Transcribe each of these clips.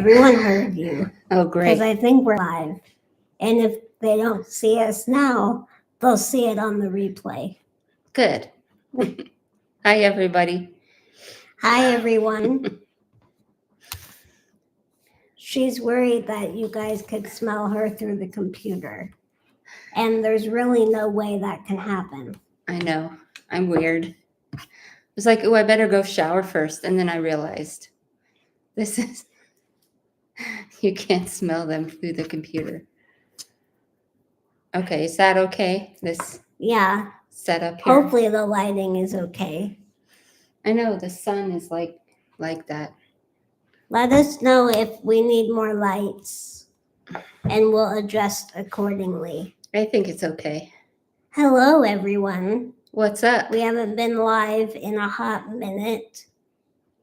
Everyone heard you. Oh, Because great. I think we're live. And if they don't see us now, they'll see it on the replay. Good. Hi, everybody. Hi, everyone. She's worried that you guys could smell her through the computer. And there's really no way that can happen. I know. I'm weird. It was like, oh, I better go shower first. And then I realized this is, you can't smell them through the computer. Okay, is that okay? This Yeah. setup here? Hopefully the lighting is okay. I know the sun is like that. Let us know if we need more lights and we'll adjust accordingly. I think it's okay. Hello, everyone. What's up? We haven't been live in a hot minute,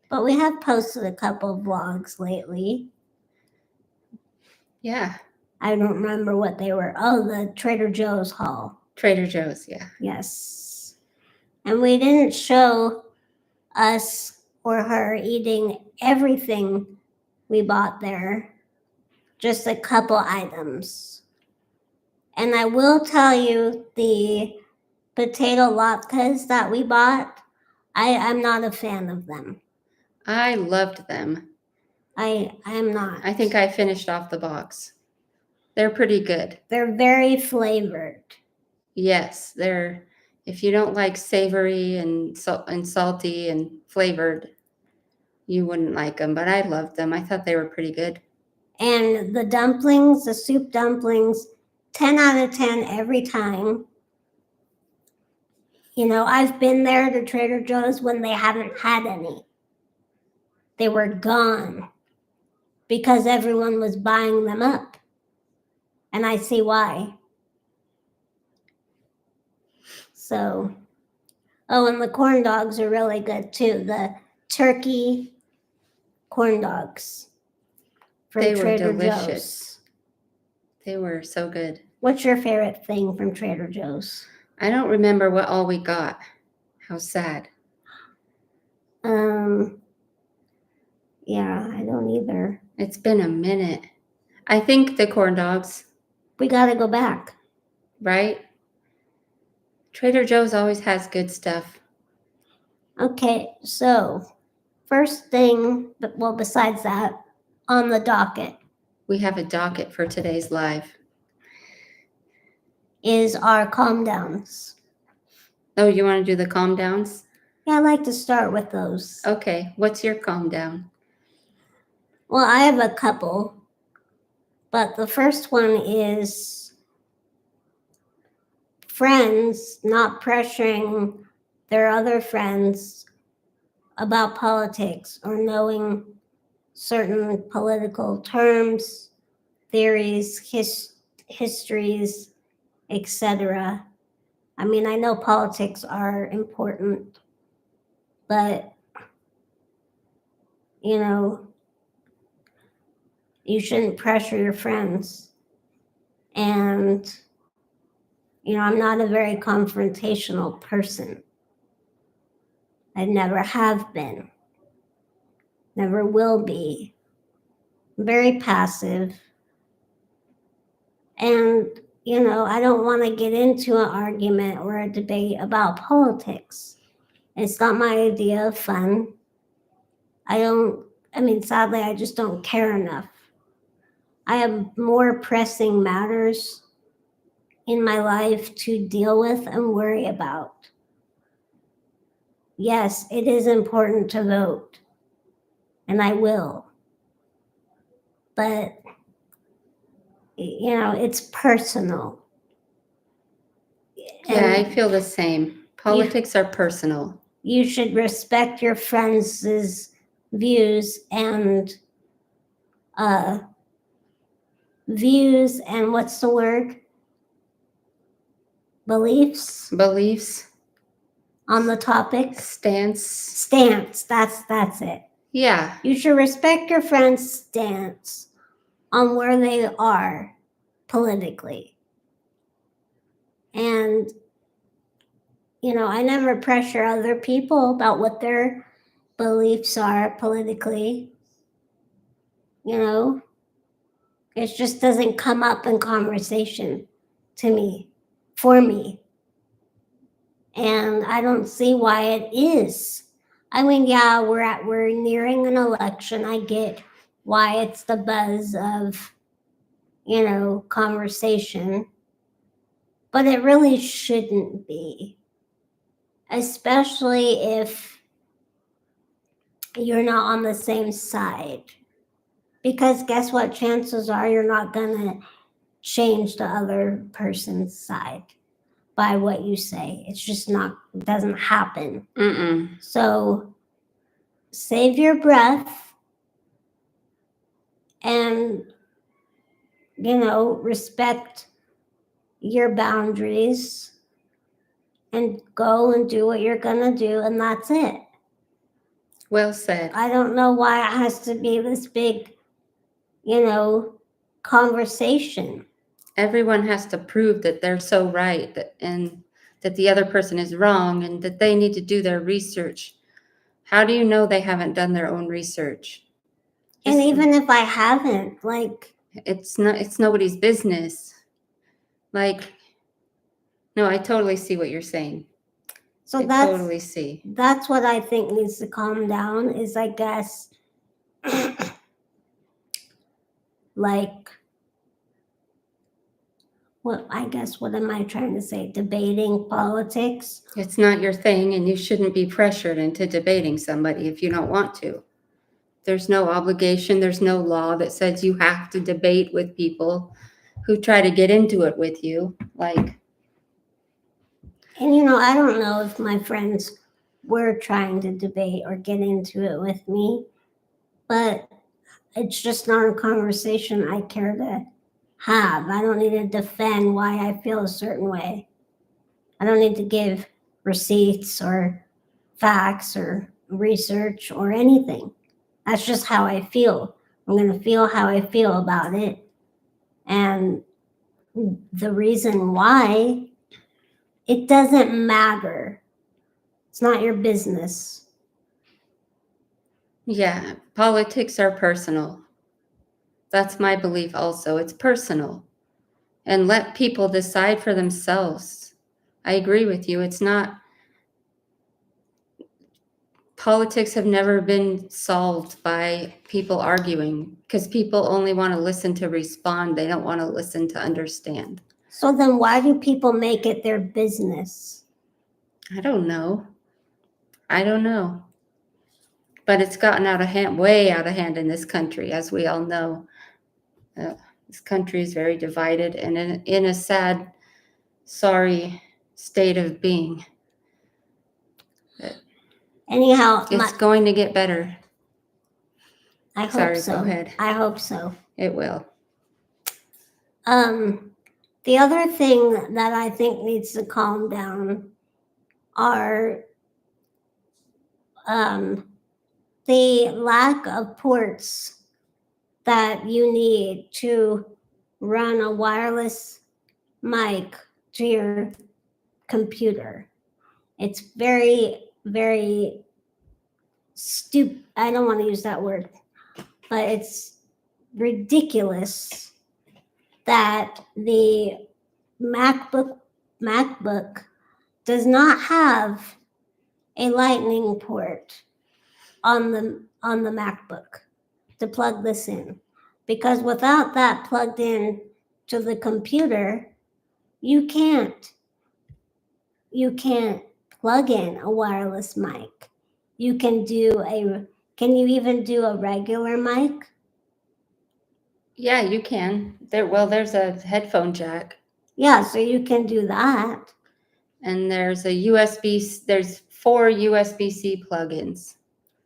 but we have posted a couple vlogs lately. Yeah. I don't remember what they were. Oh, the Trader Joe's haul. Trader Joe's, yeah. Yes. And we didn't show us or her eating everything we bought there, just a couple items. And I will tell you, the potato latkes that we bought, I'm not a fan of them. I loved them. I'm not. I think I finished off the box. They're pretty good. They're very flavored. Yes, they're, if you don't like savory and salty and flavored, you wouldn't like them, but I loved them. I thought they were pretty good. And the dumplings, the soup dumplings, 10 out of 10 every time. You know, I've been there to Trader Joe's when they haven't had any. They were gone because everyone was buying them up. And I see why. So, oh, and the corn dogs are really good too. The turkey corn dogs from They were Trader delicious. Joe's. They were so good. What's your favorite thing from Trader Joe's? I don't remember what all we got. How sad. Yeah, I don't either. It's been a minute. I think the corn dogs. We got to go back. Right? Trader Joe's always has good stuff. Okay, so first thing, well, besides that, on the docket. We have a docket for today's live. Is our calm downs. Oh, you want to do the calm downs? Yeah, I like to start with those. Okay, what's your calm down? Well, I have a couple, but the first one is friends not pressuring their other friends about politics or knowing certain political terms, theories, histories, etc. I mean, I know politics are important, but, you know, you shouldn't pressure your friends. And, you know, I'm not a very confrontational person. I never have been, never will be. I'm very passive. And, you know, I don't want to get into an argument or a debate about politics. It's not my idea of fun. Sadly, I just don't care enough. I have more pressing matters in my life to deal with and worry about. Yes, it is important to vote, and I will. But, you know, it's personal. Yeah, I feel the same. Politics are personal. You should respect your friends' views and what's the word? Beliefs on the topic. Stance. That's it. Yeah. You should respect your friends' stance on where they are politically. And, you know, I never pressure other people about what their beliefs are politically. You know, it just doesn't come up in conversation to me, for me. And I don't see why it is. I mean, yeah, we're nearing an election. I get why it's the buzz of, conversation, but it really shouldn't be, especially if you're not on the same side. Because guess what? Chances are you're not gonna change the other person's side by what you say. It's just not, it doesn't happen. So save your breath and, respect your boundaries and go and do what you're gonna do, and that's it. Well said. I don't know why it has to be this big, conversation. Everyone has to prove that they're so right and that the other person is wrong and that they need to do their research. How do you know they haven't done their own research? And even if I haven't, like, it's nobody's business. Like, no, I totally see what you're saying. So totally see. That's what I think needs to calm down is, I guess, like, what am I trying to say? Debating politics. It's not your thing, and you shouldn't be pressured into debating somebody if you don't want to. There's no obligation, there's no law that says you have to debate with people who try to get into it with you. Like, and I don't know if my friends were trying to debate or get into it with me, but it's just not a conversation I care to have. I don't need to defend why I feel a certain way. I don't need to give receipts or facts or research or anything. That's just how I feel. I'm going to feel how I feel about it. And the reason why, it doesn't matter. It's not your business. yeah, politics are personal. That's my belief also. It's personal. And let people decide for themselves. I agree with you. It's not, politics have never been solved by people arguing because people only want to listen to respond. They don't want to listen to understand. So then why do people make it their business? I don't know. But it's gotten out of hand, way out of hand in this country, as we all know. This country is very divided and in a sad, sorry state of being. Anyhow, it's going to get better. I hope Sorry, so. go ahead. I hope so. It will. The other thing that I think needs to calm down are the lack of ports that you need to run a wireless mic to your computer. It's very, very stupid. I don't want to use that word, but it's ridiculous that the MacBook does not have a lightning port on the MacBook to plug this in, because without that plugged in to the computer, you can't plug in a wireless mic. Can you even do a regular mic? Yeah, you can. There's a headphone jack. Yeah, so you can do that. And there's there's 4 USB-C plugins.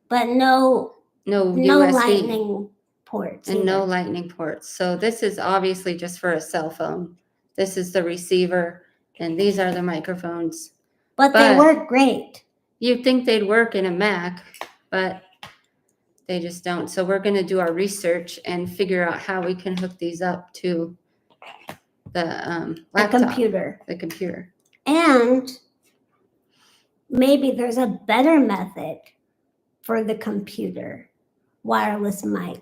But no USB. lightning ports. And no lightning ports. So this is obviously just for a cell phone. This is the receiver, and these are the microphones. But they work great. You'd think they'd work in a Mac, but they just don't. So we're going to do our research and figure out how we can hook these up to the laptop. The computer. And maybe there's a better method for the computer wireless mic.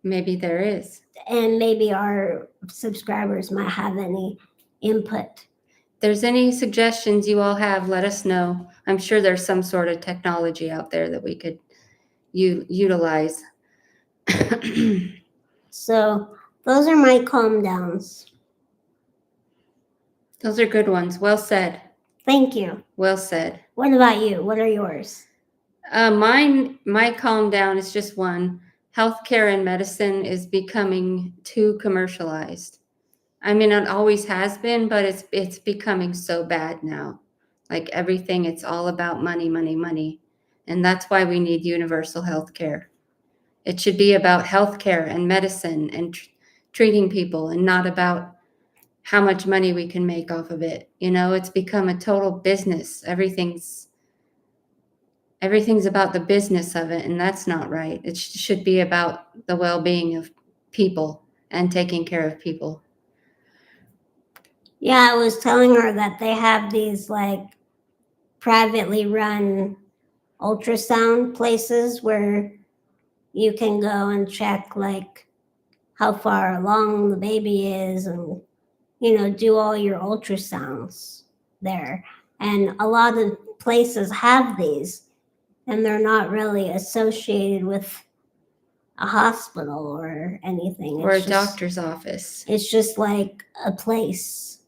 Maybe there is. And maybe our subscribers might have any input. If there's any suggestions you all have, let us know. I'm sure there's some sort of technology out there that we could utilize. So those are my calm downs. Those are good ones. Well said. Thank you. Well said. What about you? What are yours? My calm down is just one. Healthcare and medicine is becoming too commercialized. I mean, it always has been, but it's becoming so bad now. Like everything, it's all about money, money, money. And that's why we need universal health care. It should be about healthcare and medicine and treating people, and not about how much money we can make off of it. You know, it's become a total business. Everything's about the business of it, and that's not right. It should be about the well-being of people and taking care of people. Yeah, I was telling her that they have these like privately run ultrasound places where you can go and check like how far along the baby is, and do all your ultrasounds there. And a lot of places have these, and they're not really associated with a hospital or anything. Or a doctor's office. It's just like a place.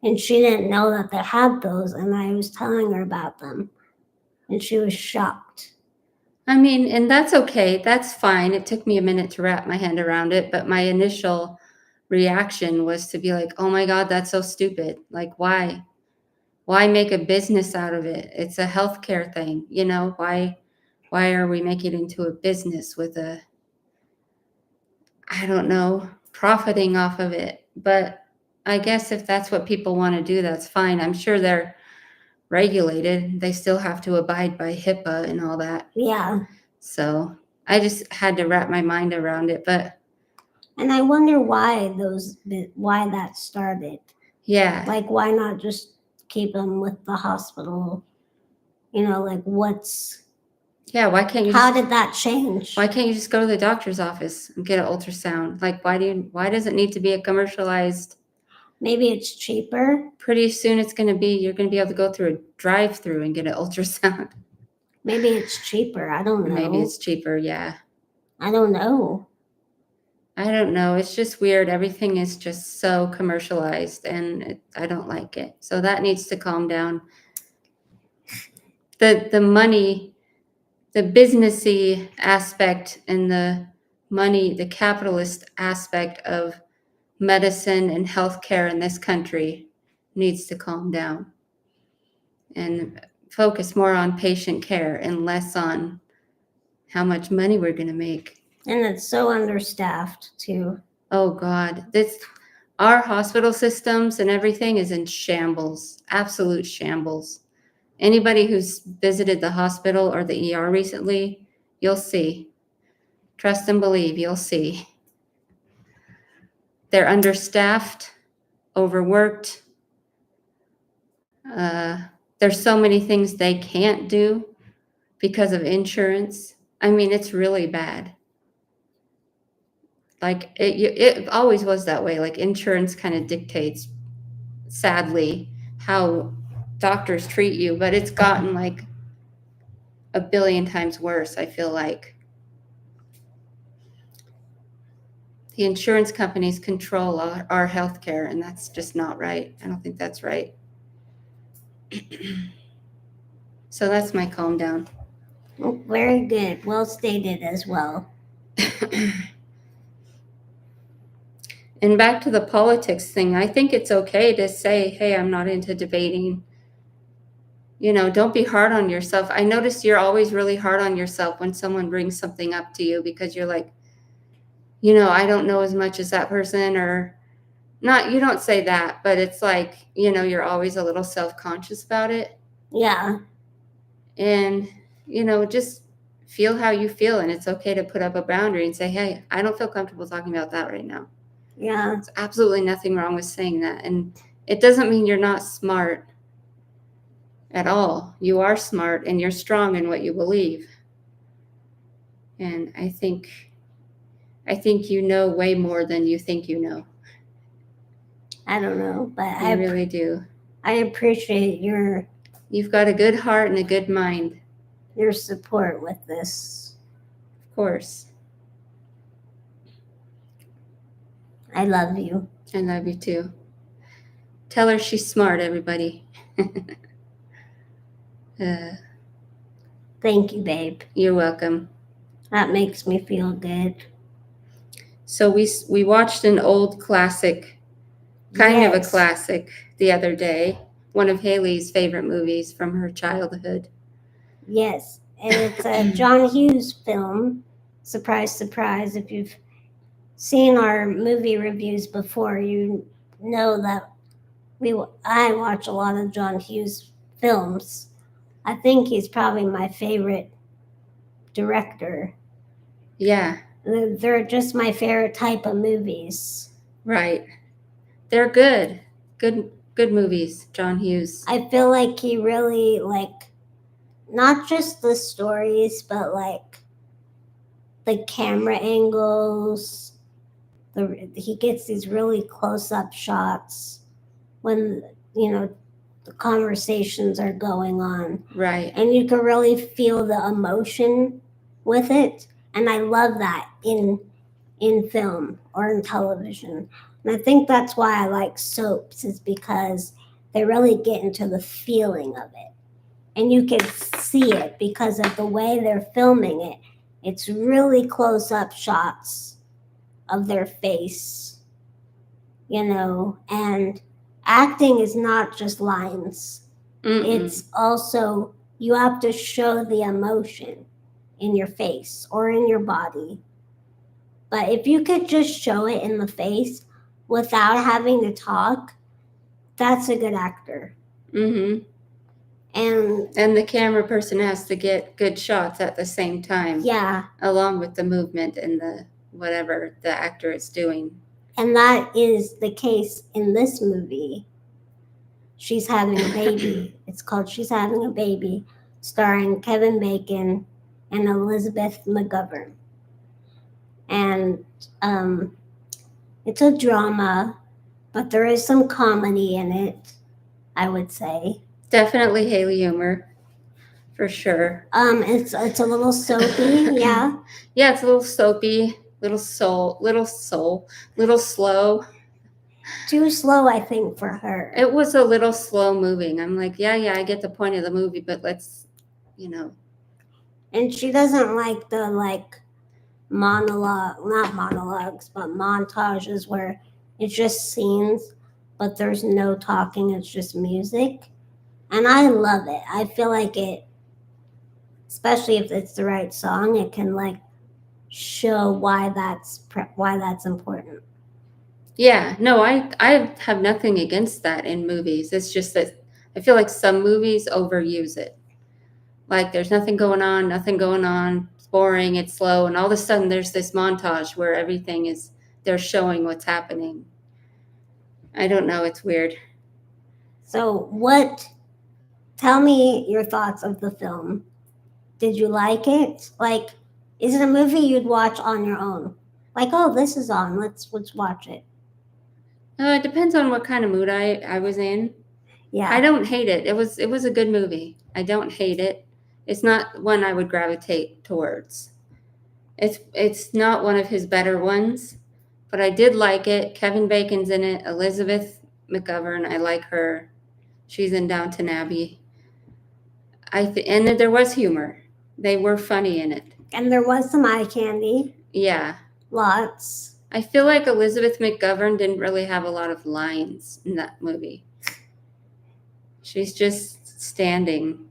And she didn't know that they had those, and I was telling her about them, and she was shocked. I mean, and that's okay. That's fine. It took me a minute to wrap my hand around it, but my initial reaction was to be like, oh my God, that's so stupid. Like, why? Why make a business out of it? It's a healthcare thing, you know? Why are we making it into a business with I don't know, profiting off of it? But I guess if that's what people want to do, that's fine. I'm sure they're regulated. They still have to abide by HIPAA and all that. Yeah. So I just had to wrap my mind around it. And I wonder why that started. Yeah. Like, why not just keep them with the hospital? Like Yeah, why can't you how did that change? Why can't you just go to the doctor's office and get an ultrasound? Like, why does it need to be a commercialized? Maybe it's cheaper. Pretty soon you're going to be able to go through a drive-through and get an ultrasound. Maybe it's cheaper. I don't know. Maybe it's cheaper, yeah. I don't know. It's just weird. Everything is just so commercialized, and I don't like it. So that needs to calm down. The money, the businessy aspect, and the money, the capitalist aspect of medicine and healthcare in this country needs to calm down and focus more on patient care and less on how much money we're going to make. And it's so understaffed too. Oh God, our hospital systems and everything is in shambles, absolute shambles. Anybody who's visited the hospital or the ER recently, you'll see. Trust and believe, you'll see. They're understaffed, overworked. There's so many things they can't do because of insurance. I mean, it's really bad. Like it always was that way. Like insurance kind of dictates, sadly, how doctors treat you, but it's gotten like a billion times worse, I feel like. The insurance companies control our healthcare, and that's just not right. I don't think that's right. So that's my calm down. Oh, very good. Well stated as well. And back to the politics thing, I think it's okay to say, hey, I'm not into debating. Don't be hard on yourself. I notice you're always really hard on yourself when someone brings something up to you, because you're like, I don't know as much as that person, or not. You don't say that, but it's like, you're always a little self-conscious about it. Yeah. And, just feel how you feel. And it's okay to put up a boundary and say, hey, I don't feel comfortable talking about that right now. Yeah. There's absolutely nothing wrong with saying that. And it doesn't mean you're not smart at all. You are smart, and you're strong in what you believe. And I think I think you know way more than you think you know. I don't know, but I really do. I appreciate You've got a good heart and a good mind. your support with this. Of course. I love you. I love you too. Tell her she's smart, everybody. Thank you, babe. You're welcome. That makes me feel good. So we watched an old classic, kind of a classic, the other day. One of Haley's favorite movies from her childhood. Yes, and it's a John Hughes film. Surprise, surprise. If you've seen our movie reviews before, you know that I watch a lot of John Hughes films. I think he's probably my favorite director. Yeah. They're just my favorite type of movies. Right. They're good. Good movies, John Hughes. I feel like he really not just the stories, but the camera angles. He gets these really close-up shots when the conversations are going on. Right. And you can really feel the emotion with it. And I love that in film or in television. And I think that's why I like soaps, is because they really get into the feeling of it. And you can see it because of the way they're filming it. It's really close-up shots of their face, and acting is not just lines. It's also, you have to show the emotion in your face or in your body. But if you could just show it in the face without having to talk, that's a good actor. Mm-hmm. And the camera person has to get good shots at the same time. Yeah. Along with the movement and the whatever the actor is doing. And that is the case in this movie. She's Having a Baby. It's called She's Having a Baby, starring Kevin Bacon and Elizabeth McGovern. And it's a drama, but there is some comedy in it, I would say. Definitely Haley humor, for sure. It's a little soapy, yeah. Yeah, it's a little soapy, little slow. Too slow, I think, for her. It was a little slow moving. I'm like, yeah, I get the point of the movie, but let's, And she doesn't like the not monologues, but montages where it's just scenes, but there's no talking, it's just music. And I love it. I feel like it, especially if it's the right song, it can show why that's important. Yeah, no, I have nothing against that in movies. It's just that I feel like some movies overuse it. Like there's nothing going on, it's boring, it's slow, and all of a sudden there's this montage where they're showing what's happening. I don't know, it's weird. So tell me your thoughts of the film. Did you like it? Is it a movie you'd watch on your own? Oh, this is on, let's watch it. It depends on what kind of mood I was in. Yeah. I don't hate it. It was a good movie. I don't hate it. It's not one I would gravitate towards. It's not one of his better ones, but I did like it. Kevin Bacon's in it. Elizabeth McGovern, I like her. She's in Downton Abbey. And there was humor. They were funny in it. And there was some eye candy. Yeah. Lots. I feel like Elizabeth McGovern didn't really have a lot of lines in that movie. She's just standing.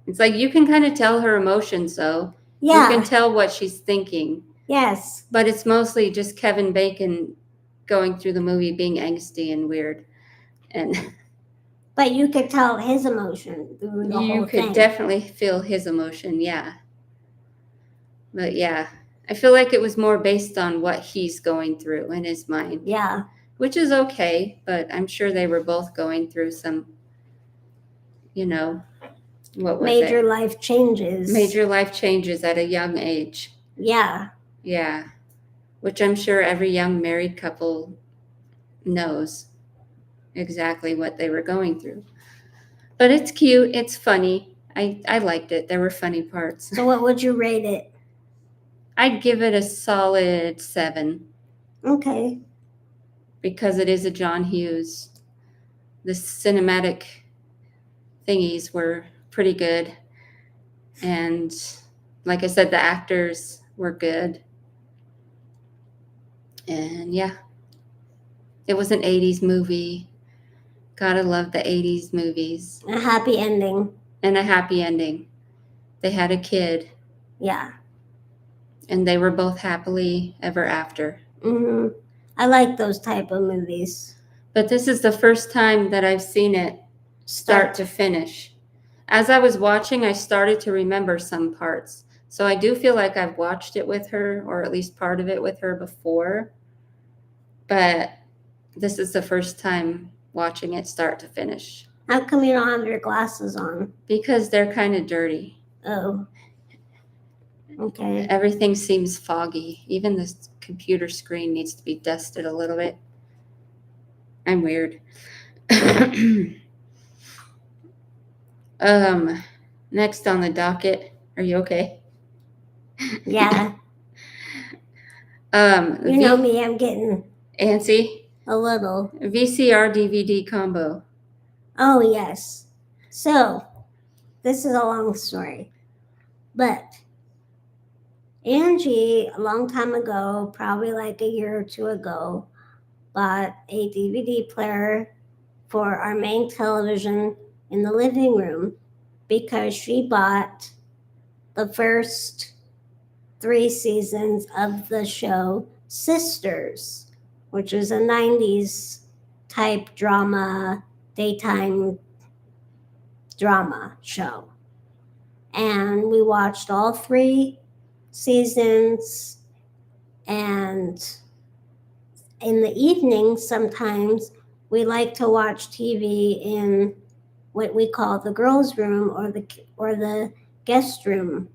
It's like you can kind of tell her emotions, though. Yeah. You can tell what she's thinking. Yes. But it's mostly just Kevin Bacon going through the movie being angsty and weird. But you could tell his emotion through the whole thing. You could definitely feel his emotion, yeah. But yeah, I feel like it was more based on what he's going through in his mind. Yeah. Which is okay, but I'm sure they were both going through some, what was Major life changes. Major life changes at a young age. Yeah. Yeah. which I'm sure every young married couple knows exactly what they were going through. But it's cute. It's funny. I liked it. There were funny parts. So what would you rate it? I'd give it a solid 7 Okay. because it is a John Hughes. The cinematic thingies were pretty good. And like I said, the actors were good. And yeah, it was an 80s movie. Gotta love the 80s movies. A happy ending. And a happy ending. They had a kid. Yeah. And they were both happily ever after. I like those type of movies. But this is the first time that I've seen it start to finish. As I was watching, I started to remember some parts. So I do feel like I've watched it with her, or at least part of it with her before. But this is the first time watching it start to finish. How come you don't have your glasses on? Because they're kind of dirty. Oh. Okay. Everything seems foggy. Even the computer screen needs to be dusted a little bit. I'm weird. Next on the docket. Are you okay? Yeah. You know me, I'm getting antsy. A little. VCR DVD combo. Oh, yes. So, this is a long story. But Angie, a long time ago, probably like a year or two ago, bought a DVD player for our main television in the living room because she bought the first 3 seasons of the show Sisters, which is a 90s type drama, daytime drama show. And we watched all 3 seasons, and in the evening sometimes we like to watch TV in what we call the girls' room or the guest room.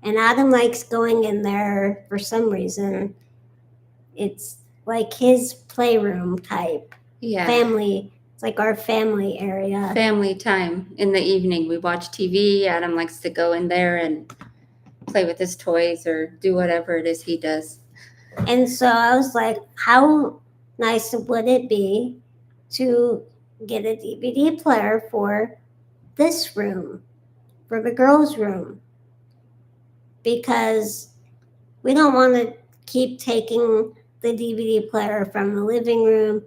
And Adam likes going in there for some reason. It's like his playroom type. Yeah. Family. It's like our family area. Family time in the evening. We watch TV. Adam likes to go in there and play with his toys or do whatever it is he does. And so I was like, how nice would it be to get a DVD player for this room, for the girls' room? Because we don't want to keep taking the DVD player from the living room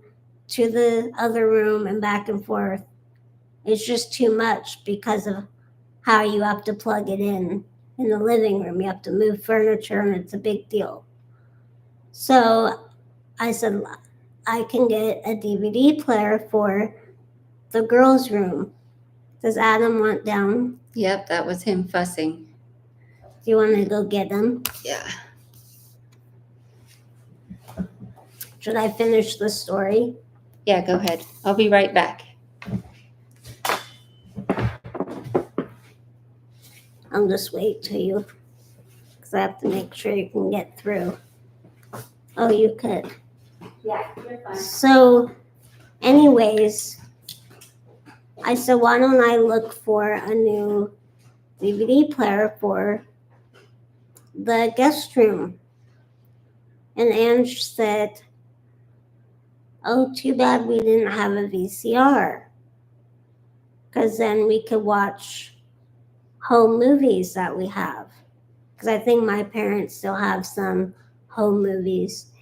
to the other room and back and forth. It's just too much because of how you have to plug it in the living room. You have to move furniture, and it's a big deal. So I said, I can get a DVD player for the girls' room. Does Adam want down? Yep, that was him fussing. Do you want to go get him? Yeah. Should I finish the story? Yeah, go ahead. I'll be right back. I'll just wait till you, because I have to make sure you can get through. Oh, you could. Yeah, you're fine. So, anyways, I said, why don't I look for a new DVD player for the guest room? And Ange said, oh, too bad we didn't have a VCR, because then we could watch home movies that we have. Because I think my parents still have some home movies,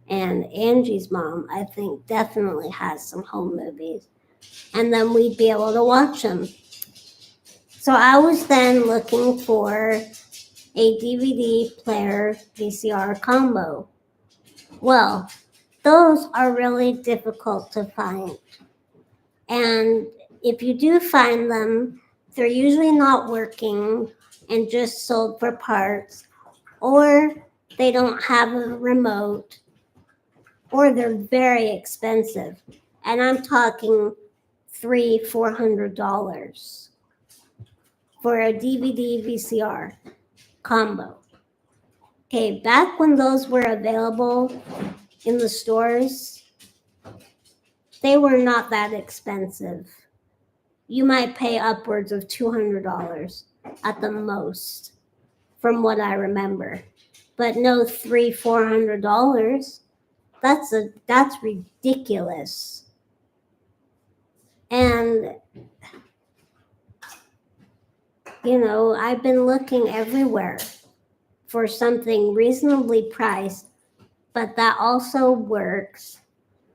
and Angie's mom, I think, definitely has some home movies. And then we'd be able to watch them. So I was then looking for a DVD player VCR combo. Well, those are really difficult to find. And if you do find them, they're usually not working and just sold for parts, or they don't have a remote, or they're very expensive. And I'm talking $300-$400 for a DVD VCR combo. Okay, back when those were available in the stores, they were not that expensive. You might pay upwards of $200 at the most, from what I remember. But no $300-400. That's ridiculous. And I've been looking everywhere for something reasonably priced, but that also works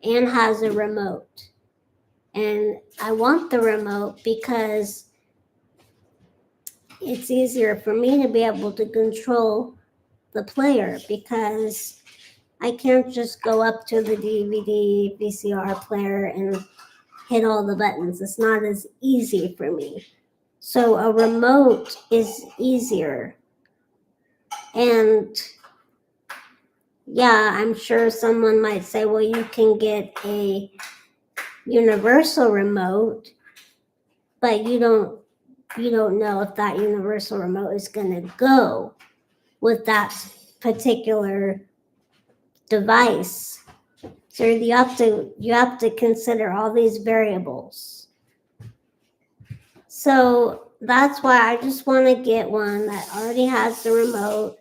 and has a remote. And I want the remote because it's easier for me to be able to control the player, because I can't just go up to the DVD VCR player and hit all the buttons. It's not as easy for me. So a remote is easier. And yeah, I'm sure someone might say, well, you can get a universal remote, but you don't know if that universal remote is going to go with that particular device. So you have to consider all these variables. So that's why I just want to get one that already has the remote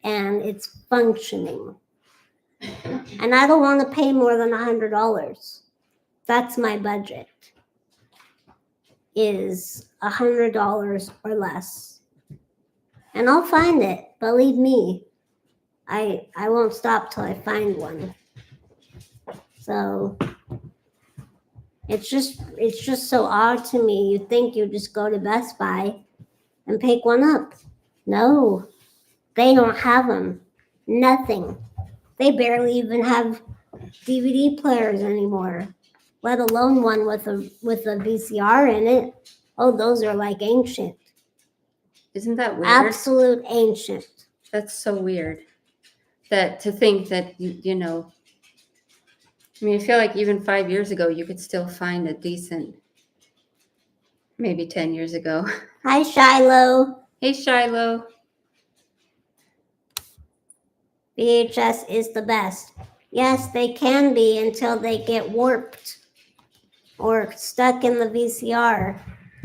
and it's functioning. And I don't want to pay more than $100. That's my budget, is $100 or less. And I'll find it, believe me. I won't stop till I find one. So it's just so odd to me. You'd think you just go to Best Buy and pick one up. No, they don't have them. Nothing. They barely even have DVD players anymore, let alone one with a VCR in it. Oh, those are like ancient. Isn't that weird? Absolute ancient. That's so weird. That to think that I mean, I feel like even 5 years ago, you could still find a decent, maybe 10 years ago. Hi, Shiloh. Hey, Shiloh. VHS is the best. Yes, they can be until they get warped or stuck in the VCR.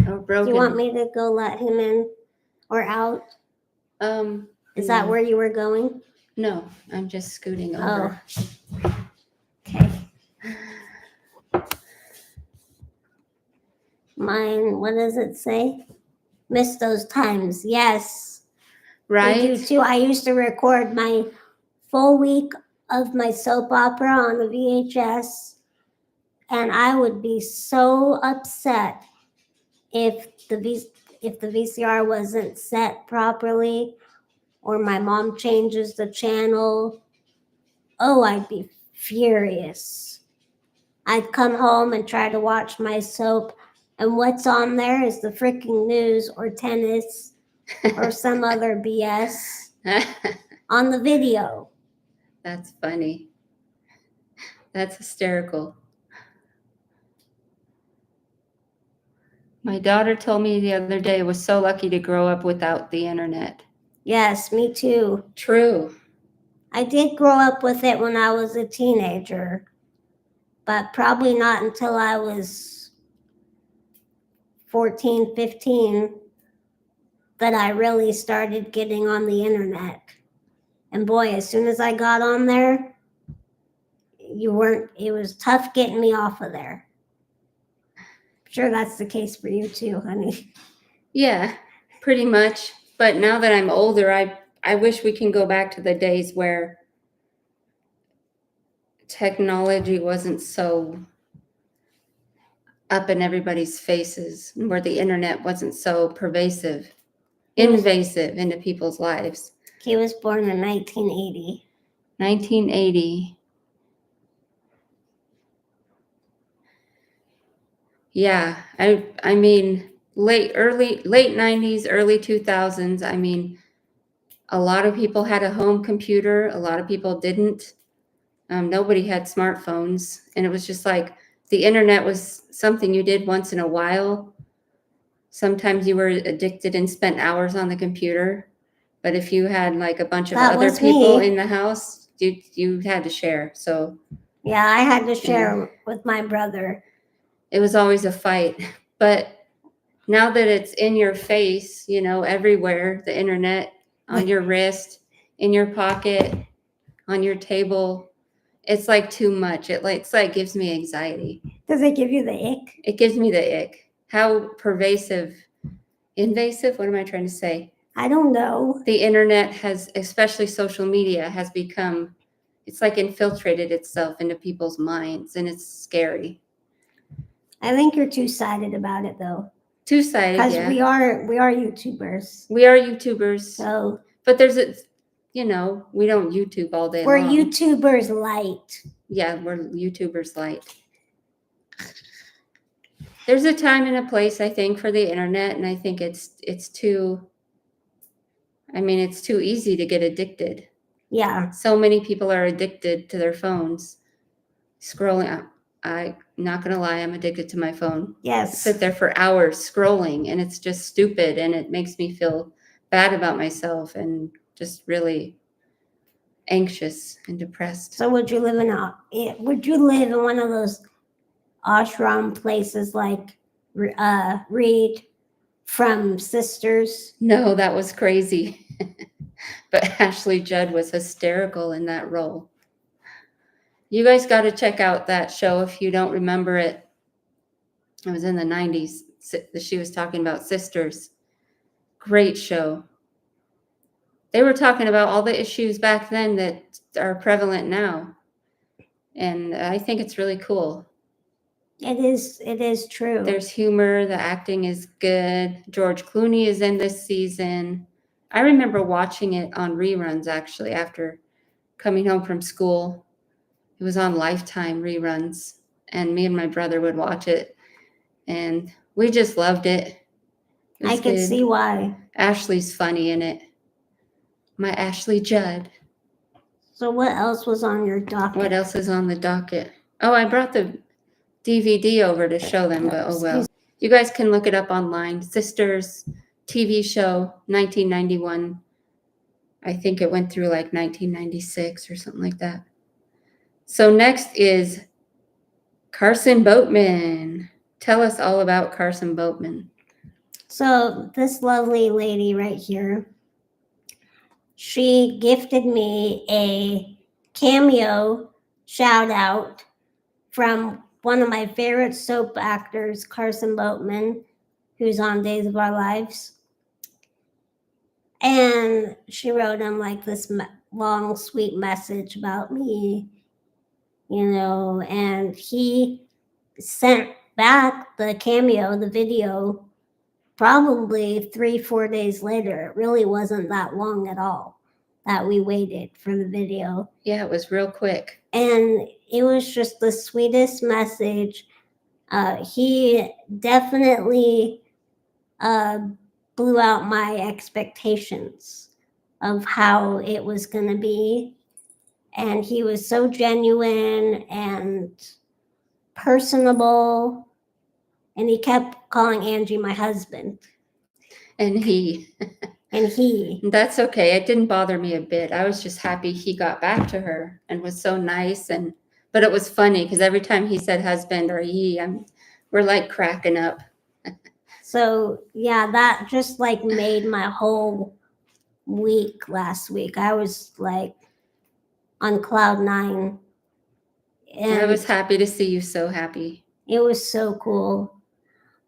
Or Do broken. you want me to go let him in or out? Is that where you were going? No, I'm just scooting over. Oh. Okay. Mine, what does it say? Miss those times. Yes. Right? I do too. I used to record my full week of my soap opera on the VHS, and I would be so upset if the VCR wasn't set properly, or my mom changes the channel. Oh, I'd be furious. I'd come home and try to watch my soap, and what's on there is the freaking news or tennis or some other BS on the video. That's funny. That's hysterical. My daughter told me the other day was so lucky to grow up without the internet. Yes, me too. True. I did grow up with it when I was a teenager, but probably not until I was 14, 15 that I really started getting on the internet. And boy, as soon as I got on there, it was tough getting me off of there. I'm sure that's the case for you too, honey. Yeah, pretty much. But now that I'm older, I wish we can go back to the days where technology wasn't so up in everybody's faces, where the internet wasn't so invasive into people's lives. He was born in 1980. 1980. Yeah, I mean late 90s, early 2000s. I mean, a lot of people had a home computer, a lot of people didn't. Nobody had smartphones, and it was just like the internet was something you did once in a while. Sometimes you were addicted and spent hours on the computer, But if you had like a bunch of That other was people me. in the house, you had to share. So Yeah, I had to share with my brother. it was always a fight. But now that it's in your face, you know, everywhere, the internet, on your wrist, in your pocket, on your table, it's like too much. It's like gives me anxiety. Does it give you the ick? It gives me the ick. How invasive, what am I trying to say? I don't know. The internet has, especially social media, has become, it's like infiltrated itself into people's minds, and it's scary. I think you're two-sided about it though. Two-sided, Because yeah. we are YouTubers. We are YouTubers. So But there's a, you know, we don't YouTube all day we're long. YouTubers light. Yeah, we're YouTubers light. There's a time and a place, I think, for the internet, and I think it's too, I mean, it's too easy to get addicted. Yeah. So many people are addicted to their phones. Scrolling, I'm not gonna lie, I'm addicted to my phone. Yes. Sit there for hours scrolling, and it's just stupid, and it makes me feel bad about myself and just really anxious and depressed. So would you live in one of those ashram places like Reed from Sisters? No, that was crazy. But Ashley Judd was hysterical in that role. You guys got to check out that show if you don't remember it. It was in the 90s. She was talking about Sisters. Great show. They were talking about all the issues back then that are prevalent now. And I think it's really cool. It is true. There's humor, the acting is good. George Clooney is in this season. I remember watching it on reruns actually after coming home from school. It was on Lifetime reruns, and me and my brother would watch it, and we just loved it. I could see why. Ashley's funny in it. My Ashley Judd. So what else was on your docket? What else is on the docket? Oh, I brought the DVD over to show them, but oh well. You guys can look it up online. Sisters TV show, 1991. I think it went through like 1996 or something like that. So next is Carson Boatman. Tell us all about Carson Boatman. So this lovely lady right here, she gifted me a cameo shout out from one of my favorite soap actors, Carson Boatman, who's on Days of Our Lives. And she wrote him like this long, sweet message about me, you know, and he sent back the cameo, the video, probably 3-4 days later. It really wasn't that long at all that we waited for the video. Yeah, it was real quick. And it was just the sweetest message. He definitely blew out my expectations of how it was going to be. And he was so genuine and personable. And he kept calling Angie my husband. And he. That's okay. It didn't bother me a bit. I was just happy he got back to her and was so nice. But it was funny because every time he said husband or he, we're like cracking up. So yeah, that just like made my whole week last week. I was like on cloud 9. And I was happy to see you so happy. It was so cool.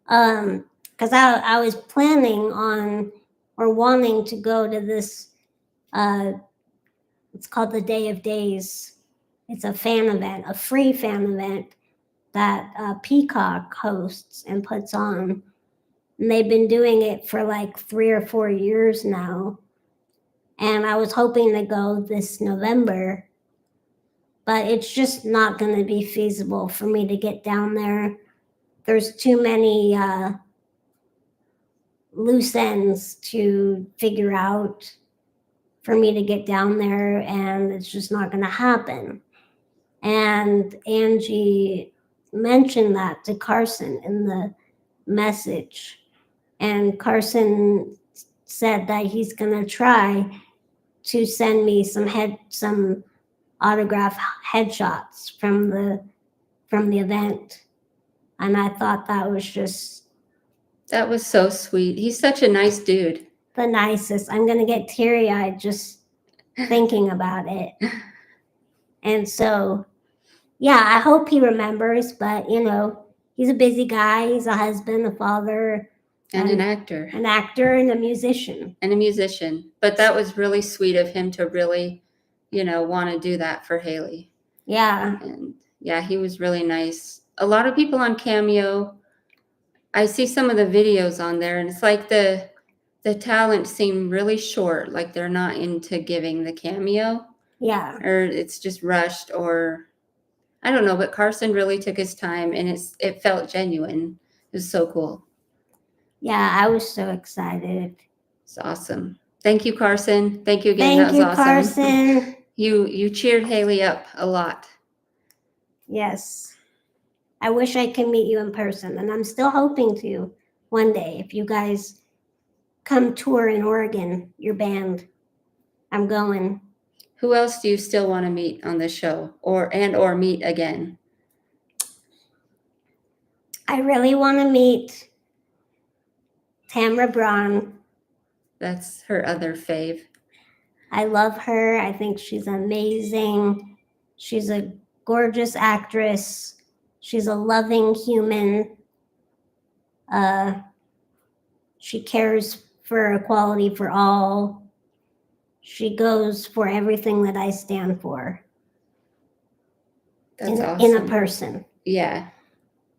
Because I was planning on or wanting to go to this, it's called the Day of Days. It's a fan event, a free fan event that Peacock hosts and puts on. And they've been doing it for like 3 or 4 years now. And I was hoping to go this November, but it's just not going to be feasible for me to get down there. There's too many loose ends to figure out for me to get down there, and it's just not going to happen. And Angie mentioned that to Carson in the message, and Carson said that he's gonna try to send me some autograph headshots from the event, and I thought that was just That was so sweet. He's such a nice dude. the nicest. I'm gonna get teary-eyed just thinking about it. And so, yeah, I hope he remembers, but he's a busy guy. He's a husband, a father, And an actor. and a musician. And a musician. But that was really sweet of him to really, want to do that for Haley. Yeah. And yeah, he was really nice. A lot of people on Cameo, I see some of the videos on there, and it's like the talent seem really short, like they're not into giving the cameo. Yeah. Or it's just rushed, or I don't know, but Carson really took his time, and it felt genuine. It was so cool. Yeah, I was so excited. It's awesome. Thank you, Carson. Thank you again. Thank That was you, awesome. Carson. You cheered Haley up a lot. Yes. I wish I could meet you in person, and I'm still hoping to one day. If you guys come tour in Oregon, your band, I'm going. Who else do you still want to meet on the show, or meet again? I really want to meet Tamara Braun. That's her other fave. I love her. I think she's amazing. She's a gorgeous actress. She's a loving human. She cares for equality for all. She goes for everything that I stand for. That's awesome. In a person. Yeah.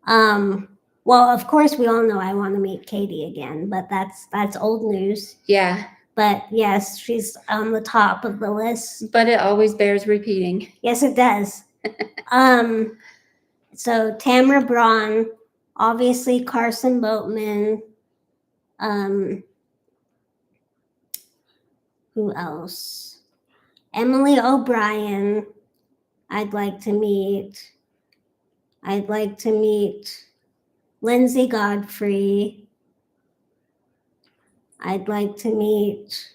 Well, of course, we all know I want to meet Katie again, but that's old news. Yeah. But yes, she's on the top of the list. But it always bears repeating. Yes, it does. So Tamara Braun, obviously Carson Boatman. Who else? Emily O'Brien. I'd like to meet. I'd like to meet Lindsay Godfrey. I'd like to meet.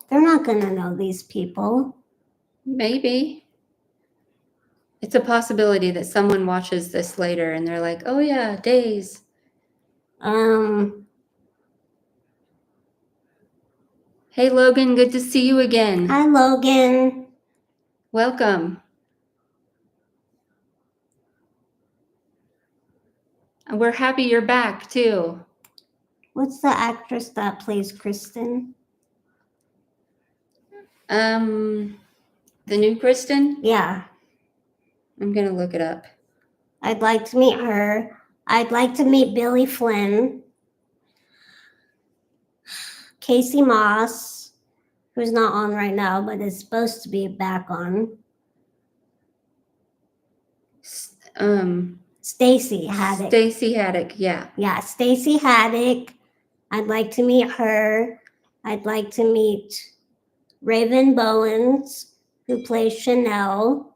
They're not going to know these people. Maybe. It's a possibility that someone watches this later and they're like, oh yeah, Days. Hey Logan, good to see you again. Hi Logan. Welcome. And we're happy you're back too. What's the actress that plays Kristen? The new Kristen? Yeah. I'm gonna look it up. I'd like to meet her. I'd like to meet Billy Flynn. Casey Moss, who's not on right now, but is supposed to be back on. Stacey Haddock. Stacey Haddock, yeah. Yeah, Stacey Haddock. I'd like to meet her. I'd like to meet Raven Bowens, who plays Chanel.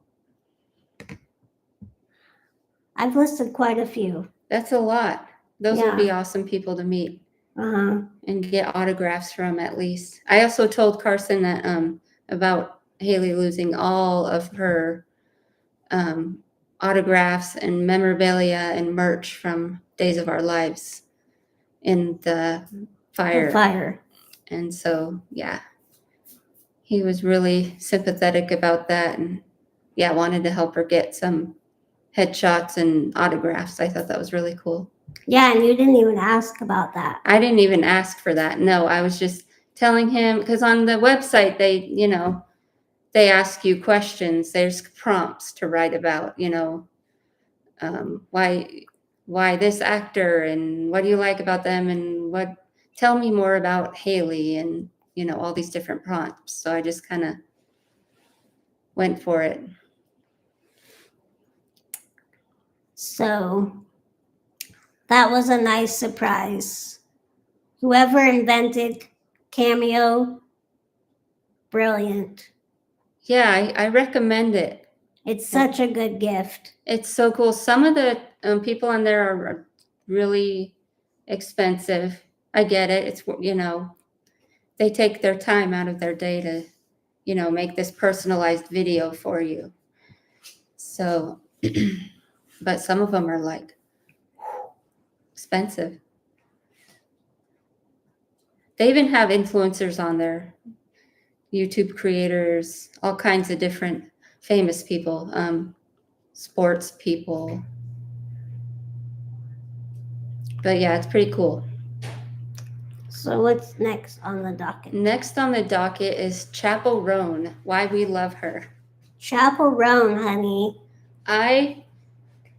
I've listed quite a few. That's a lot. Those would be awesome people to meet. And get autographs from at least. I also told Carson that about Haley losing all of her autographs and memorabilia and merch from Days of Our Lives in the fire. And so, yeah, he was really sympathetic about that, and wanted to help her get some headshots and autographs. I thought that was really cool. Yeah, and you didn't even ask about that. I didn't even ask for that. No, I was just telling him, because on the website they ask you questions. There's prompts to write about, why this actor, and what do you like about them, and tell me more about Haley, and all these different prompts. So I just kind of went for it. So that was a nice surprise. Whoever invented Cameo, brilliant. Yeah, I recommend it. It's such a good gift. It's so cool. Some of the people on there are really expensive. I get it. It's, they take their time out of their day to, make this personalized video for you. So, but some of them are like expensive. They even have influencers on there, YouTube creators, all kinds of different famous people, sports people. But yeah, it's pretty cool. So what's next on the docket? Next on the docket is Chapel Roan, Why We Love Her. Chapel Roan, honey.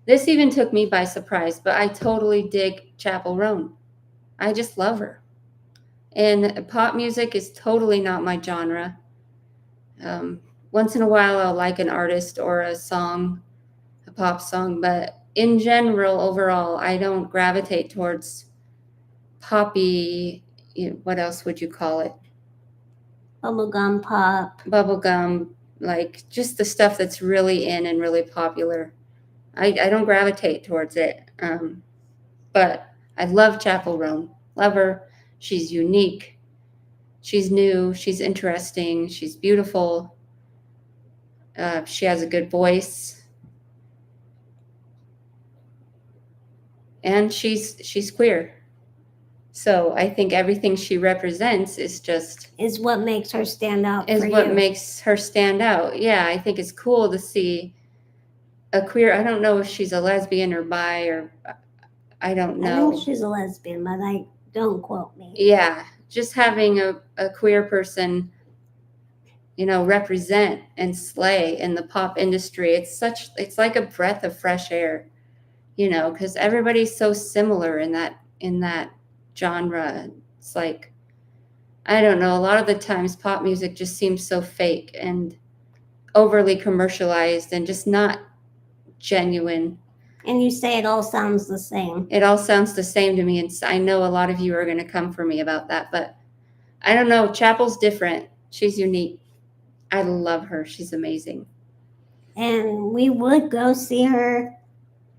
This even took me by surprise, but I totally dig Chapel Roan. I just love her. And pop music is totally not my genre. Once in a while, I'll like an artist or a song, a pop song, but in general, overall, I don't gravitate towards poppy. What else would you call it? Bubblegum pop. Bubblegum, like just the stuff that's really in and really popular. I don't gravitate towards it. But I love Chapel Roan. Love her. She's unique. She's new. She's interesting. She's beautiful. She has a good voice. And she's queer. So I think everything she represents is what makes her stand out. Is what makes her stand out. Yeah, I think it's cool to see a queer. I don't know if she's a lesbian or bi, or I don't know. I think she's a lesbian, but don't quote me. Yeah, just having a queer person, represent and slay in the pop industry. It's like a breath of fresh air, because everybody's so similar in that genre. It's like, I don't know, a lot of the times pop music just seems so fake and overly commercialized and just not genuine. And you say it all sounds the same. It all sounds the same to me, and I know a lot of you are going to come for me about that, but I don't know. Chapel's different. She's unique. I love her. She's amazing. And we would go see her,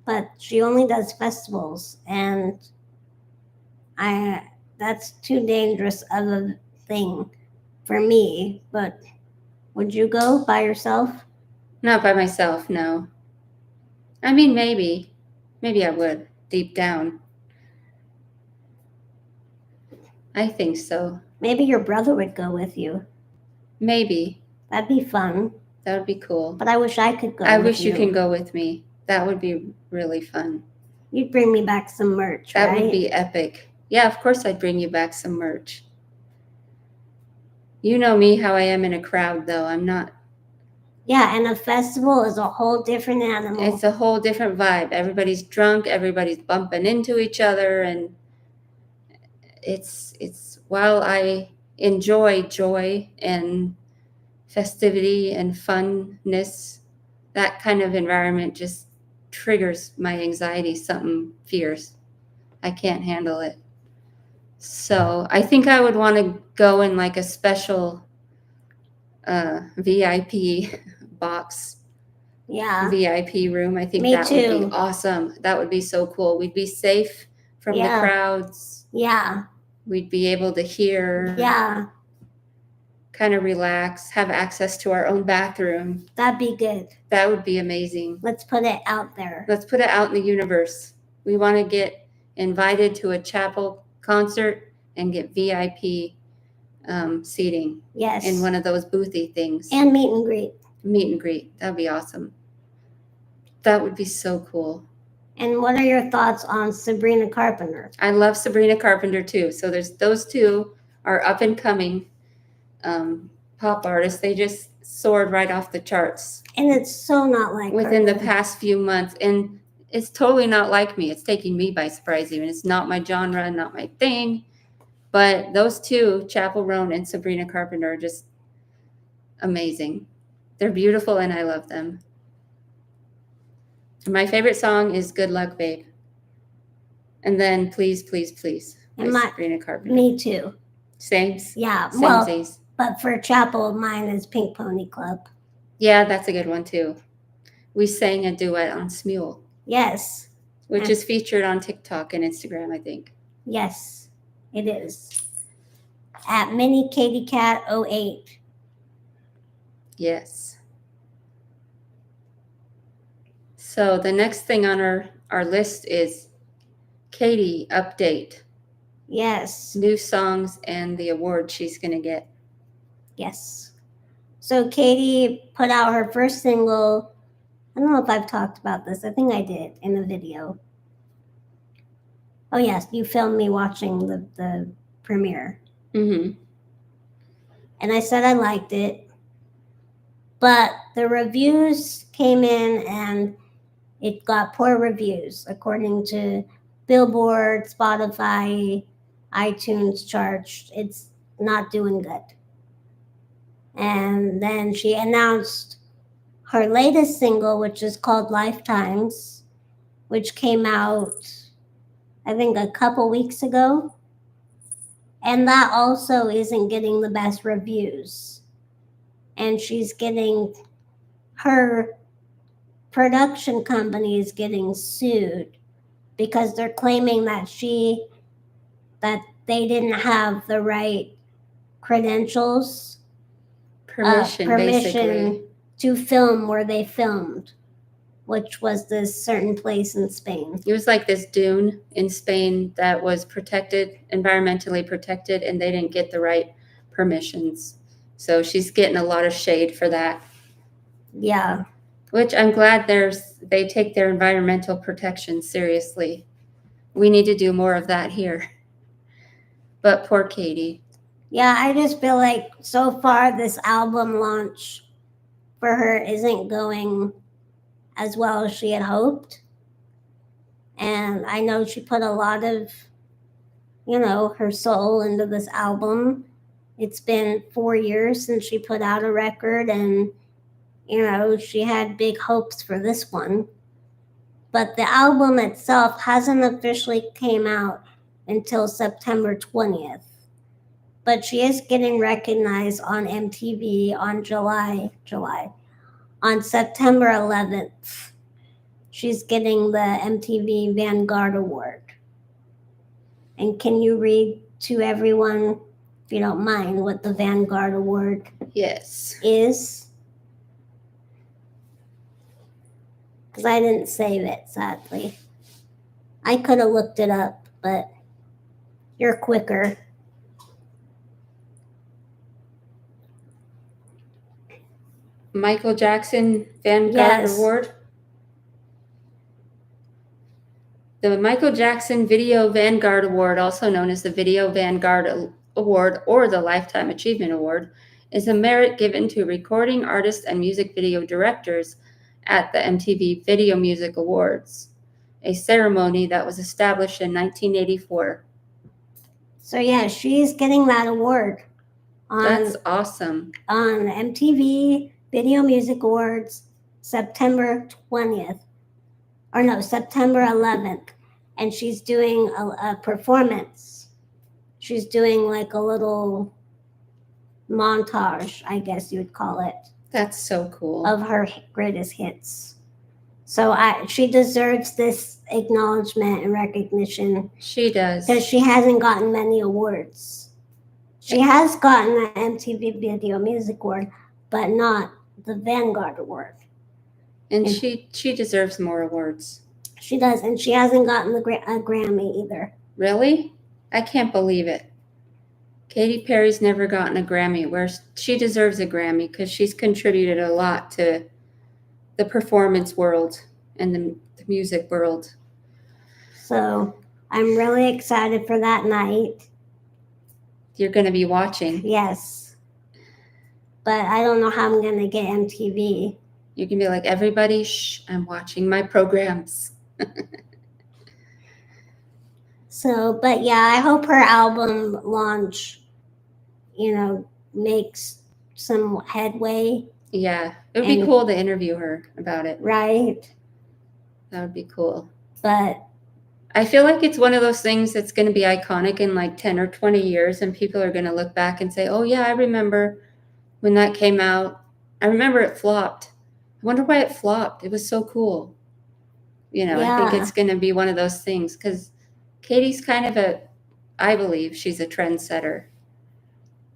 but she only does festivals, and that's too dangerous of a thing for me. But would you go by yourself? Not by myself, no. I mean, maybe I would, deep down. I think so. Maybe your brother would go with you. Maybe. That'd be fun. That would be cool. But I wish I could go. I wish you can go with me. That would be really fun. You'd bring me back some merch, That right? would be epic. Yeah, of course I'd bring you back some merch. You know me, how I am in a crowd, though. I'm not. Yeah, and a festival is a whole different animal. It's a whole different vibe. Everybody's drunk. Everybody's bumping into each other, and it's while I enjoy joy and festivity and funness, that kind of environment just triggers my anxiety, something fierce. I can't handle it. So I think I would want to go in like a special VIP box. Yeah. VIP room. I think would be awesome. That would be so cool. We'd be safe from the crowds. Yeah. We'd be able to hear. Yeah. Kind of relax, have access to our own bathroom. That'd be good. That would be amazing. Let's put it out there. Let's put it out in the universe. We want to get invited to a chapel concert and get VIP seating. Yes. In one of those boothy things. And meet and greet. Meet and greet. That'd be awesome. That would be so cool. And what are your thoughts on Sabrina Carpenter? I love Sabrina Carpenter too. So there's those two are up and coming pop artists. They just soared right off the charts. And it's so not like within the past few months. And it's totally not like me. It's taking me by surprise even. It's not my genre, not my thing. But those two, Chapel Roan and Sabrina Carpenter, are just amazing. They're beautiful and I love them. My favorite song is Good Luck, Babe. And then Please, Please, Please by Sabrina Carpenter. Me too. Same. Yeah. Same. But for Chapel, mine is Pink Pony Club. Yeah, that's a good one too. We sang a duet on Smule. Yes. Which is featured on TikTok and Instagram, I think. Yes. It is. At Mini Katie Cat 08. Yes. So the next thing on our list is Katie update. Yes. New songs and the award she's going to get. Yes. So Katie put out her first single. I don't know if I've talked about this. I think I did in a video. Oh yes, you filmed me watching the premiere. Mm-hmm. And I said I liked it. But the reviews came in and it got poor reviews according to Billboard, Spotify, iTunes charts. It's not doing good. And then she announced her latest single, which is called Lifetimes, which came out, I think, a couple weeks ago. And that also isn't getting the best reviews. And she's getting, her production company is getting sued because they're claiming that they didn't have the right credentials, Permission, basically. to film where they filmed, which was this certain place in Spain. It was like this dune in Spain that was protected, environmentally protected, and they didn't get the right permissions. So she's getting a lot of shade for that. Yeah. Which I'm glad they take their environmental protection seriously. We need to do more of that here. But poor Katie. Yeah, I just feel like so far this album launch for her isn't going as well as she had hoped. And I know she put a lot of, her soul into this album. It's been 4 years since she put out a record, and, she had big hopes for this one. But the album itself hasn't officially came out until September 20th. But she is getting recognized on MTV on on September 11th. She's getting the MTV Vanguard Award. And can you read to everyone, if you don't mind, what the Vanguard Award Yes. is? Because I didn't save it, sadly. I could have looked it up, but you're quicker. Michael Jackson Vanguard Yes. Award. The Michael Jackson Video Vanguard Award, also known as the Video Vanguard Award or the Lifetime Achievement Award, is a merit given to recording artists and music video directors at the MTV Video Music Awards, a ceremony that was established in 1984. So yeah, she's getting that award That's awesome. On MTV Video Music Awards, September 20th. Or no, September 11th. And she's doing a performance. She's doing like a little montage, I guess you would call it. That's so cool. Of her greatest hits. So she deserves this acknowledgement and recognition. She does. Because she hasn't gotten many awards. She has gotten the MTV Video Music Award, but not the Vanguard Award. And she deserves more awards. She does, and she hasn't gotten a Grammy either. Really? I can't believe it. Katy Perry's never gotten a Grammy, where she deserves a Grammy because she's contributed a lot to the performance world and the music world. So I'm really excited for that night. You're going to be watching. Yes. But I don't know how I'm going to get MTV. You can be like, everybody, shh, I'm watching my programs. So, but yeah, I hope her album launch, makes some headway. Yeah, it would be cool to interview her about it. Right. That would be cool. But I feel like it's one of those things that's going to be iconic in like 10 or 20 years, and people are going to look back and say, oh yeah, I remember when that came out. I remember it flopped. I wonder why it flopped. It was so cool. I think it's going to be one of those things because Katie's kind of I believe she's a trendsetter.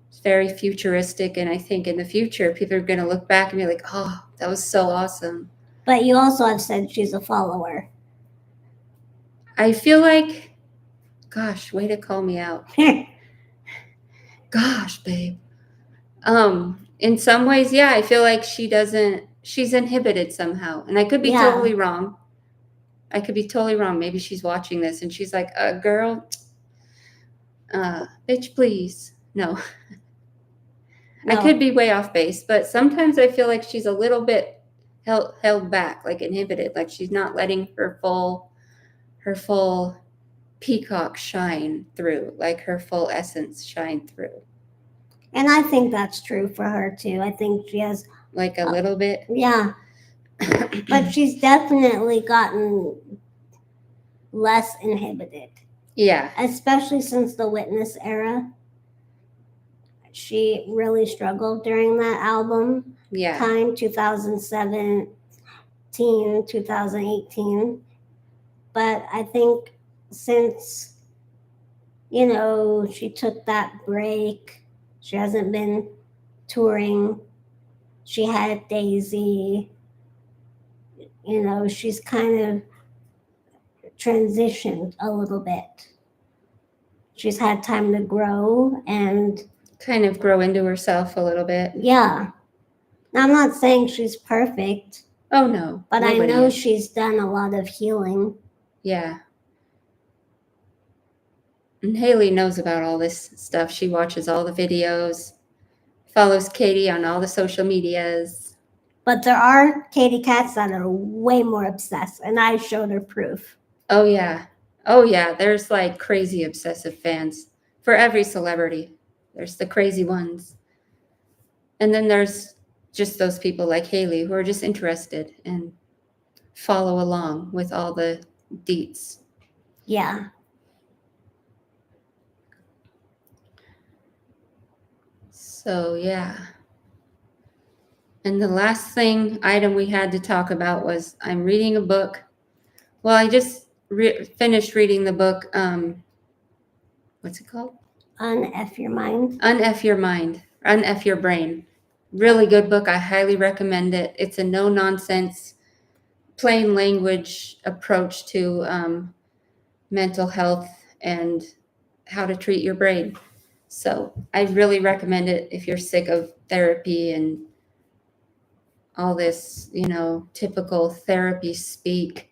It's very futuristic, and I think in the future people are going to look back and be like, oh, that was so awesome. But you also have said she's a follower. I feel like, gosh, way to call me out. Gosh, babe. In some ways, yeah, I feel like she's inhibited somehow. And I could be Yeah. totally wrong. I could be totally wrong. Maybe she's watching this and she's like, girl, bitch, please. No. I could be way off base, but sometimes I feel like she's a little bit held back, like inhibited, like she's not letting her full peacock shine through, like her full essence shine through. And I think that's true for her too. I think she has like a little bit. Yeah. But she's definitely gotten less inhibited. Yeah. Especially since the Witness era. She really struggled during that album time, 2017, 2018. But I think since, she took that break, she hasn't been touring, she had Daisy, she's kind of transitioned a little bit. She's had time to grow and kind of grow into herself a little bit. Yeah. Now, I'm not saying she's perfect. Oh, no. But I know she's done a lot of healing. Yeah. And Haley knows about all this stuff. She watches all the videos, follows Katie on all the social medias. But there are Katie cats that are way more obsessed, and I showed her proof. Oh, yeah. Oh, yeah. There's like crazy obsessive fans for every celebrity. There's the crazy ones. And then there's just those people like Haley who are just interested and follow along with all the deets. Yeah. So, yeah. And the last item we had to talk about was I'm reading a book. Well, I just finished reading the book. What's it called? Unf Your Mind. Unf Your Mind. Unf Your Brain. Really good book. I highly recommend it. It's a no-nonsense, plain language approach to mental health and how to treat your brain. So I really recommend it if you're sick of therapy and all this, typical therapy speak.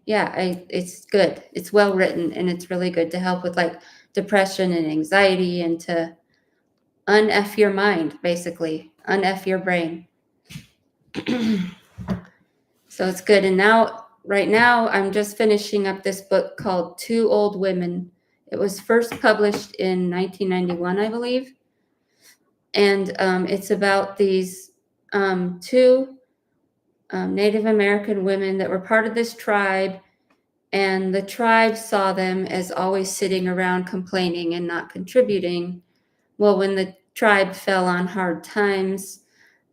It's good. It's well written, and it's really good to help with like depression and anxiety and to un-F your mind, basically. Un-F your brain. So it's good. And right now, I'm just finishing up this book called Two Old Women. It was first published in 1991, I believe. And it's about these two Native American women that were part of this tribe, and the tribe saw them as always sitting around complaining and not contributing. Well, when the tribe fell on hard times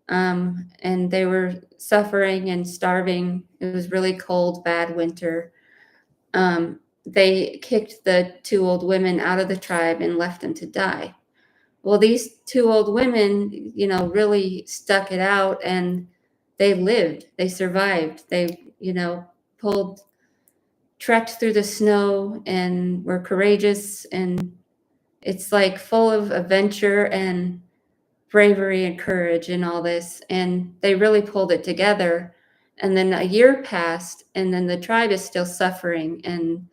and they were suffering and starving, it was really cold, bad winter, they kicked the two old women out of the tribe and left them to die. Well, these two old women, really stuck it out, and they lived, they survived, they, trekked through the snow and were courageous. And it's like full of adventure and bravery and courage and all this. And they really pulled it together. And then a year passed, and then the tribe is still suffering and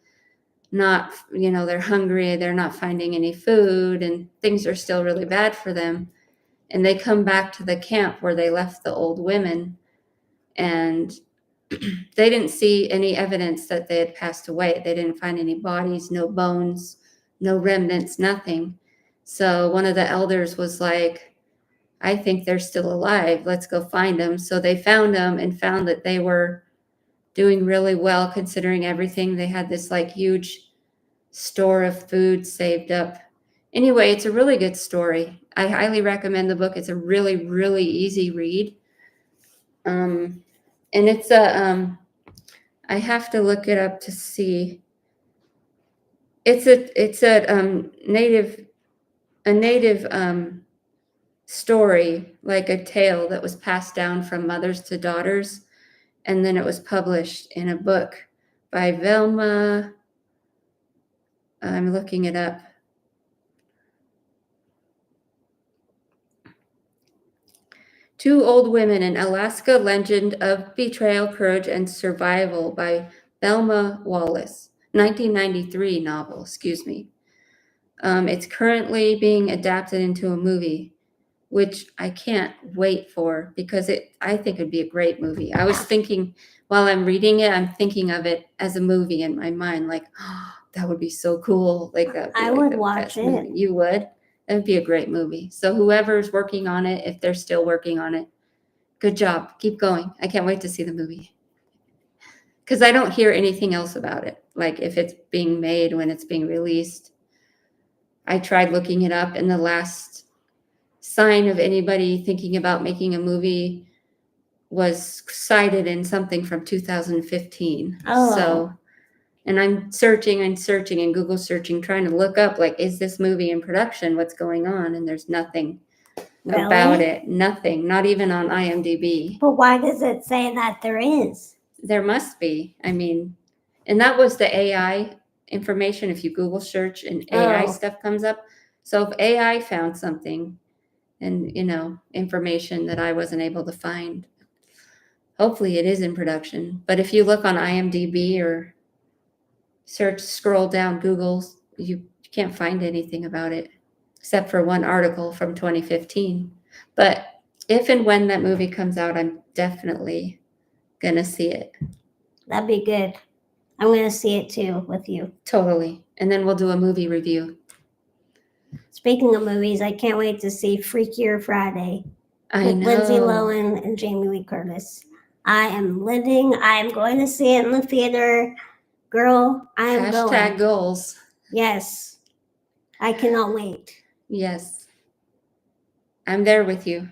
not, they're hungry, they're not finding any food, and things are still really bad for them. And they come back to the camp where they left the old women, and they didn't see any evidence that they had passed away. They didn't find any bodies, no bones, no remnants, nothing. So one of the elders was like, I think they're still alive. Let's go find them. So they found them and found that they were doing really well considering everything. They had this like huge store of food saved up. Anyway, it's a really good story. I highly recommend the book. It's a really, really easy read. And it's I have to look it up to see. It's a native story, like a tale that was passed down from mothers to daughters, and then it was published in a book by Velma. I'm looking it up. Two Old Women, an Alaska Legend of Betrayal, Courage, and Survival by Velma Wallace. 1993 novel, excuse me. It's currently being adapted into a movie, which I can't wait for because I think it'd be a great movie. I was thinking while I'm reading it, I'm thinking of it as a movie in my mind, like, oh, that would be so cool. Like that would be I like would the watch best it. movie. You would? That would be a great movie. So whoever's working on it, if they're still working on it, good job. Keep going. I can't wait to see the movie. Because I don't hear anything else about it. Like if it's being made, when it's being released. I tried looking it up, and the last sign of anybody thinking about making a movie was cited in something from 2015. Oh. So, and I'm searching and Google searching, trying to look up, like, is this movie in production? What's going on? And there's nothing about Really? it. Nothing, not even on IMDb. But why does it say that there is? There must be. I mean, and that was the AI information. If you Google search and AI Oh. stuff comes up. So if AI found something and, information that I wasn't able to find, hopefully it is in production. But if you look on IMDb or scroll down Google, you can't find anything about it except for one article from 2015. But if and when that movie comes out, I'm definitely going to see it. That'd be good. I'm going to see it too with you. Totally. And then we'll do a movie review. Speaking of movies, I can't wait to see Freakier Friday I with know. Lindsay Lohan and Jamie Lee Curtis. I am going to see it in the theater. Girl, I am Hashtag going. goals. Yes. I cannot wait. Yes. I'm there with you.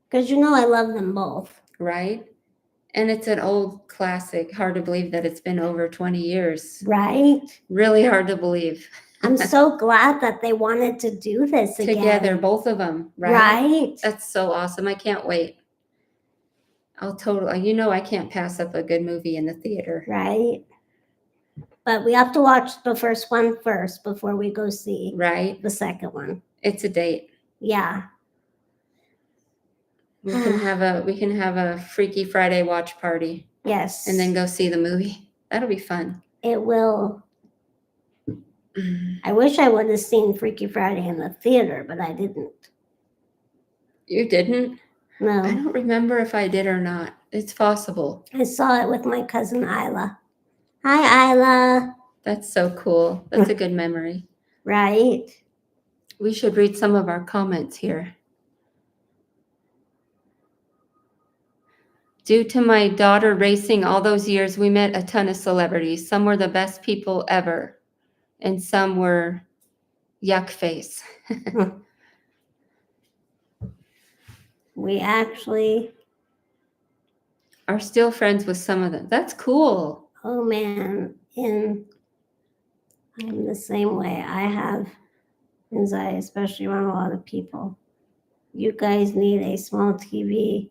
Because I love them both. Right? And it's an old classic. Hard to believe that it's been over 20 years. Right? Really hard to believe. I'm so glad that they wanted to do this again. Together, both of them, right? Right? That's so awesome. I can't wait. I can't pass up a good movie in the theater. Right? But we have to watch the first one first before we go see Right? the second one. It's a date. Yeah. We can have a Freaky Friday watch party. Yes. And then go see the movie. That'll be fun. It will. I wish I would have seen Freaky Friday in the theater, but I didn't. You didn't? No. I don't remember if I did or not. It's possible. I saw it with my cousin Isla. Hi, Isla. That's so cool. That's a good memory. Right? We should read some of our comments here. Due to my daughter racing all those years, we met a ton of celebrities. Some were the best people ever, and some were yuck face. We actually are still friends with some of them. That's cool. Oh man, I'm the same way. I have anxiety, especially around a lot of people. You guys need a small TV.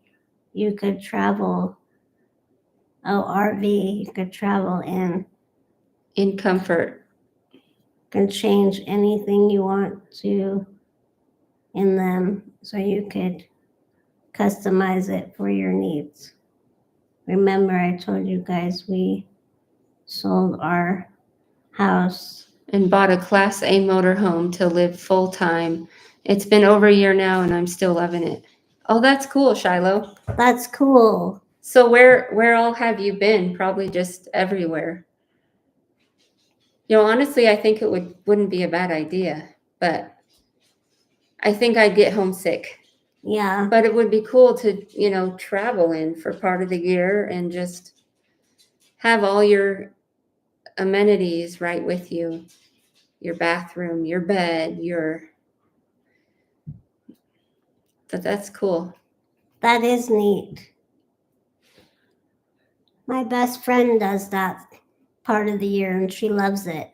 You could travel. RV. You could travel in comfort. Can change anything you want to in them, so you could customize it for your needs. Remember, I told you guys we sold our house and bought a Class A motorhome to live full time. It's been over a year now, and I'm still loving it. Oh, that's cool, Shiloh. That's cool. So where all have you been? Probably just everywhere. Honestly, I think it wouldn't be a bad idea, but I think I'd get homesick. Yeah. But it would be cool to, travel in for part of the year and just have all your amenities right with you. Your bathroom, your bed, that's cool. That is neat. My best friend does that part of the year and she loves it.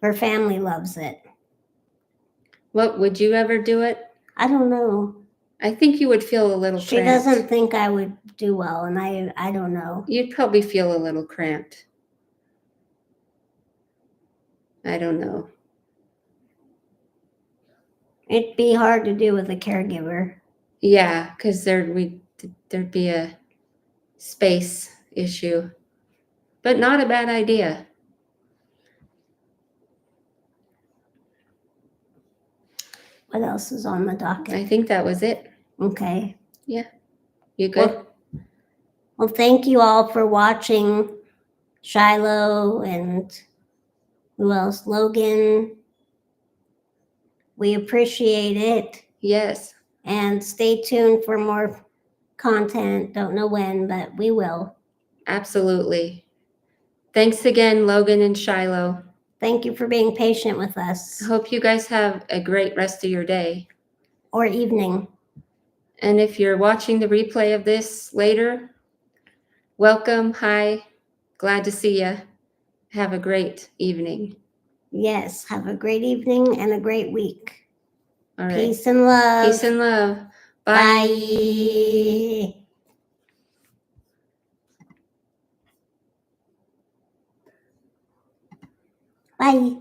Her family loves it. What, would you ever do it? I don't know. I think you would feel a little She cramped. doesn't think I would do well, and I don't know. You'd probably feel a little cramped. I don't know. It'd be hard to do with a caregiver. Yeah, because there'd be a space issue, but not a bad idea. What else is on the docket? I think that was it. Okay. You good? Well, thank you all for watching. Shiloh and who else? Logan. We appreciate it. Yes, And stay tuned for more content. Don't know when, but we will. absolutely. Thanks again, Logan and Shiloh. Thank you for being patient with us. I hope you guys have a great rest of your day. Or evening. And if you're watching the replay of this later, welcome. Hi. Glad to see you. Have a great evening. Yes. Have a great evening and a great week. All right. Peace and love. Peace and love. Bye. Bye. Bye.